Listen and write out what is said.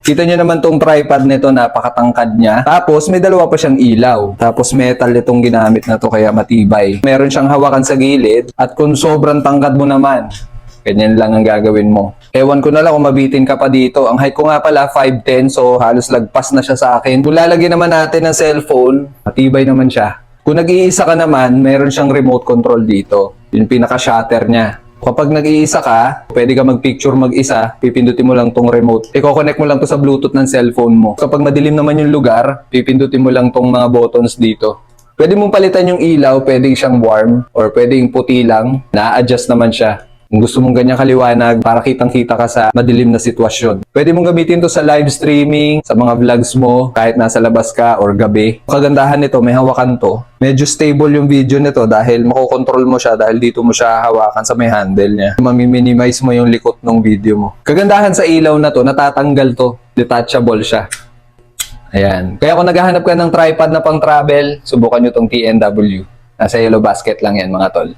Kita nyo naman tong tripod nito, napakatangkad niya. Tapos may dalawa pa siyang ilaw. Tapos metal itong ginamit na to kaya matibay. Meron siyang hawakan sa gilid at kung sobrang tangkad mo naman, ganyan lang ang gagawin mo. Ewan ko na lang kung mabitin ka pa dito. Ang height ko nga pala 5'10", so halos lagpas na siya sa akin. Kung lalagyan naman natin ng cellphone, matibay naman siya. Kung nag-iisa ka naman, meron siyang remote control dito. Yung pinaka-shutter niya. Kapag nag-iisa ka, pwede ka mag-picture mag-isa, pipindutin mo lang tong remote. I-connect mo lang to sa Bluetooth ng cellphone mo. Kapag madilim naman yung lugar, pipindutin mo lang tong mga buttons dito. Pwede mong palitan yung ilaw, pwedeng siyang warm, or pwedeng puti lang, na-adjust naman siya. Kung gusto mong ganyang kaliwanag para kitang-kita ka sa madilim na sitwasyon. Pwede mong gamitin to sa live streaming, sa mga vlogs mo, kahit nasa labas ka or gabi. Kagandahan nito, may hawakan to. Medyo stable yung video nito dahil makokontrol mo siya dahil dito mo siya hawakan sa may handle niya. Mami-minimize mo yung likot ng video mo. Kagandahan sa ilaw na to, natatanggal to. Detachable siya. Ayan. Kaya kung naghahanap ka ng tripod na pang travel, subukan nyo tong TNW. Nasa yellow basket lang yan mga tol.